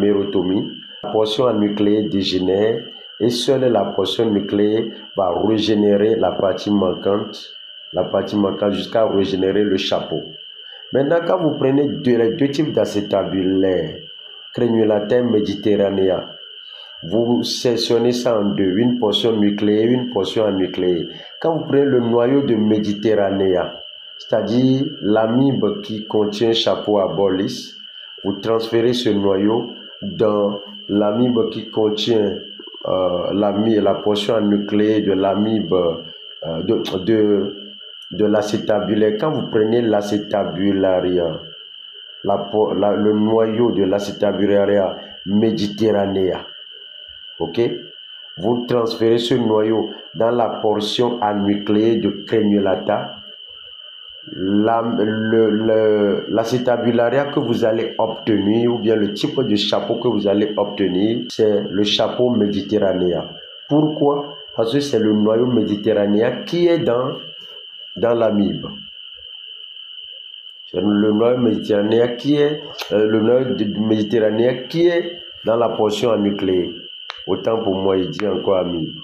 mérotomie, la portion nucléaire dégénère et seule la portion nucléaire va régénérer la partie manquante jusqu'à régénérer le chapeau. Maintenant, quand vous prenez les deux types d'acétabulaire, crénulataire méditerranéen, vous sectionnez ça en deux, une portion nucléaire, une portion anucléaire. Quand vous prenez le noyau de méditerranéen, c'est-à-dire l'amibe qui contient chapeau à bord lisse, vous transférez ce noyau dans l'amibe qui contient la portion nucléaire de l'amibe de l'acétabulaire. Quand vous prenez l'acétabularia, le noyau de l'acétabularia méditerranéen, ok, vous transférez ce noyau dans la portion anucléaire de crénulata. L'acétabularia que vous allez obtenir, ou bien le type de chapeau que vous allez obtenir, c'est le chapeau méditerranéen. Pourquoi? Parce que c'est le noyau méditerranéen qui est dans l'amibe. C'est le noyau méditerranéen qui est dans la portion anucléaire. Autant pour moi, il dit encore amibe.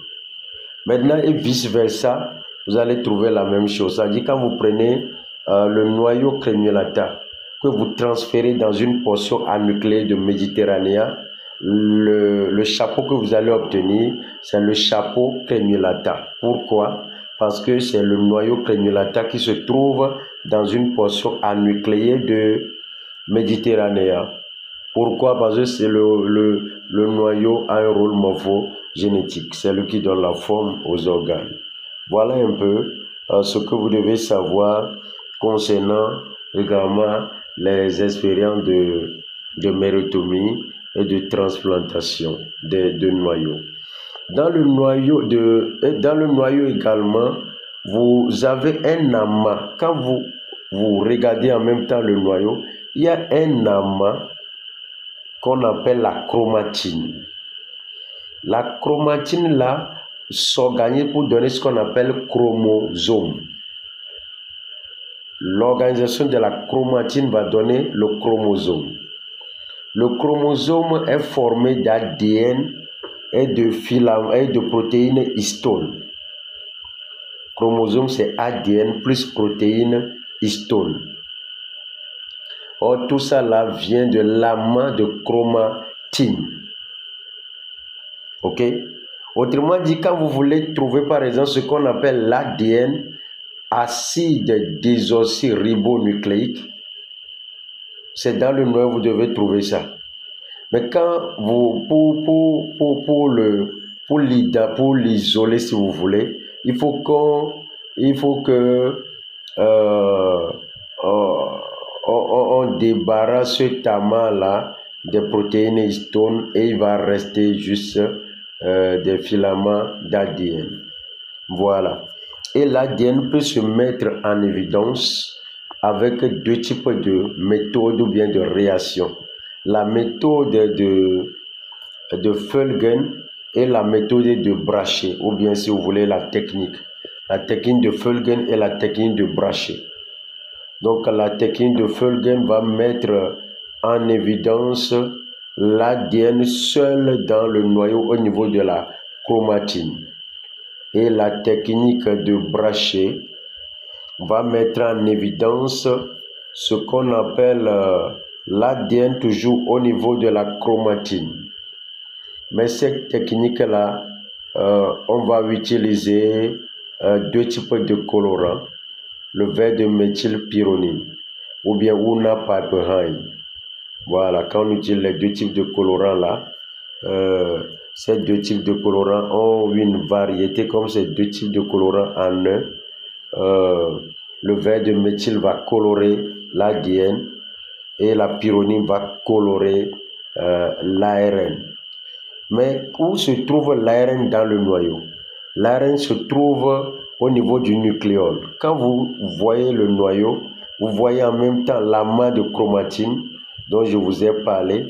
Maintenant, et vice-versa, vous allez trouver la même chose. C'est-à-dire quand vous prenez le noyau crénulata que vous transférez dans une portion anucléaire de méditerranéen, le chapeau que vous allez obtenir, c'est le chapeau crénulata. Pourquoi? Parce que c'est le noyau crénulata qui se trouve dans une portion anucléaire de méditerranéen. Pourquoi? Parce que c'est le noyau a un rôle morphogénétique, c'est lui qui donne la forme aux organes. Voilà un peu ce que vous devez savoir concernant également les expériences de mérotomie et de transplantation de noyaux. Dans le noyau également, vous avez un amas. Quand vous regardez en même temps le noyau, il y a un amas qu'on appelle la chromatine. La chromatine là s'organise pour donner ce qu'on appelle chromosome. L'organisation de la chromatine va donner le chromosome. Le chromosome est formé d'ADN et de protéines histone. Chromosome, c'est ADN plus protéines histone. Or, tout ça là vient de l'amas de chromatine. Ok? Autrement dit, quand vous voulez trouver par exemple ce qu'on appelle l'ADN, acide désoxyribonucléique, c'est dans le noyau que vous devez trouver ça. Mais quand vous, pour l'isoler si vous voulez, il faut que on débarrasse ce amas là des protéines histone et il va rester juste des filaments d'ADN. Voilà. Et l'ADN peut se mettre en évidence avec deux types de méthodes ou bien de réactions. La méthode de Fulgen et la méthode de Brachet, ou bien si vous voulez la technique. La technique de Fulgen et la technique de Brachet. Donc la technique de Fulgen va mettre en évidence l'ADN seul dans le noyau au niveau de la chromatine. Et la technique de Brachet va mettre en évidence ce qu'on appelle l'ADN toujours au niveau de la chromatine. Mais cette technique-là, on va utiliser deux types de colorants, le vert de méthylpyronine ou bien Una Pappenheim. Voilà, quand on utilise les deux types de colorants là, ces deux types de colorants ont une variété comme ces deux types de colorants en un. Le vert de méthyle va colorer l'ADN et la pyronine va colorer l'ARN. Mais où se trouve l'ARN dans le noyau? L'ARN se trouve au niveau du nucléole. Quand vous voyez le noyau, vous voyez en même temps l'amas de chromatine dont je vous ai parlé,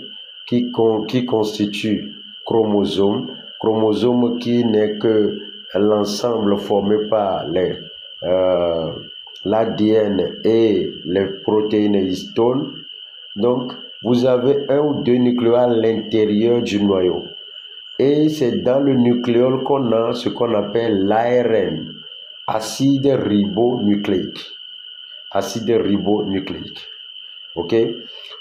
qui constitue chromosome qui n'est que l'ensemble formé par l'ADN et les protéines histone. Donc, vous avez un ou deux nucléoles à l'intérieur du noyau. Et c'est dans le nucléole qu'on a ce qu'on appelle l'ARN, acide ribonucléique. Acide ribonucléique. Ok?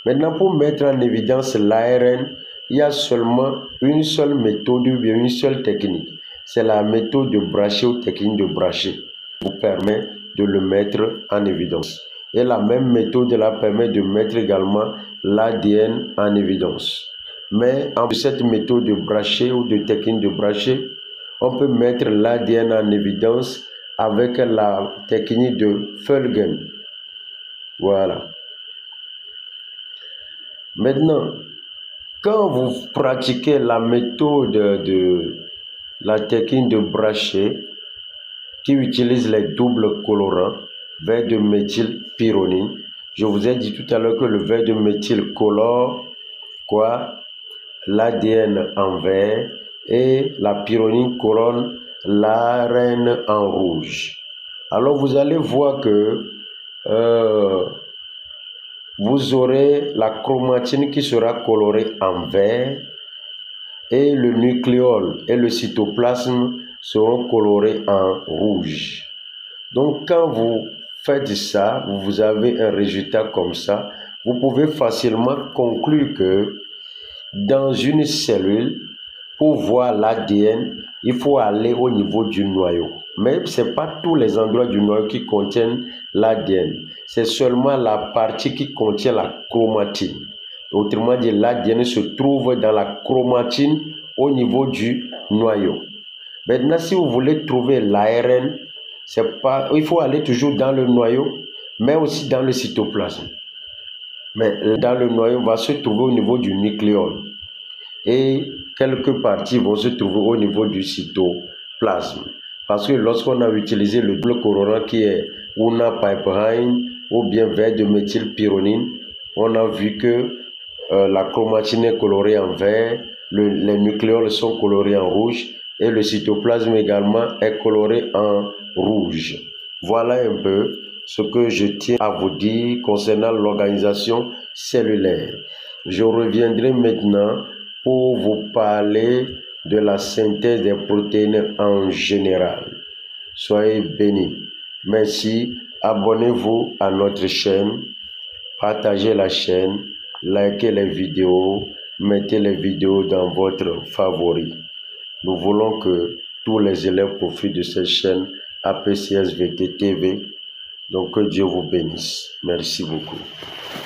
Maintenant, pour mettre en évidence l'ARN, il y a seulement une seule méthode ou bien une seule technique. C'est la méthode de Brachet ou technique de Brachet qui vous permet de le mettre en évidence. Et la même méthode la permet de mettre également l'ADN en évidence. Mais en cette méthode de Brachet ou de technique de Brachet, on peut mettre l'ADN en évidence avec la technique de Fulgen. Voilà. Maintenant, quand vous pratiquez la méthode de la technique de Brachet, qui utilise les doubles colorants, vert de méthylpyronine, je vous ai dit tout à l'heure que le vert de méthyle colore quoi? L'ADN en vert et la pyronine colore l'ARN en rouge. Alors vous allez voir que vous aurez la chromatine qui sera colorée en vert et le nucléole et le cytoplasme seront colorés en rouge. Donc quand vous faites ça, vous avez un résultat comme ça, vous pouvez facilement conclure que dans une cellule, pour voir l'ADN, il faut aller au niveau du noyau. Mais ce n'est pas tous les endroits du noyau qui contiennent l'ADN. C'est seulement la partie qui contient la chromatine. Autrement dit, l'ADN se trouve dans la chromatine au niveau du noyau. Maintenant, si vous voulez trouver l'ARN, il faut aller toujours dans le noyau, mais aussi dans le cytoplasme. Mais dans le noyau, va se trouver au niveau du nucléole. Et quelques parties vont se trouver au niveau du cytoplasme. Parce que lorsqu'on a utilisé le double colorant qui est Unna Piperine ou bien vert de méthylpyronine, on a vu que la chromatine est colorée en vert, les nucléoles sont colorés en rouge et le cytoplasme également est coloré en rouge. Voilà un peu ce que je tiens à vous dire concernant l'organisation cellulaire. Je reviendrai maintenant pour vous parler de la synthèse des protéines en général. Soyez bénis. Merci. Abonnez-vous à notre chaîne. Partagez la chaîne. Likez les vidéos. Mettez les vidéos dans votre favori. Nous voulons que tous les élèves profitent de cette chaîne APCSVT TV. Donc que Dieu vous bénisse. Merci beaucoup.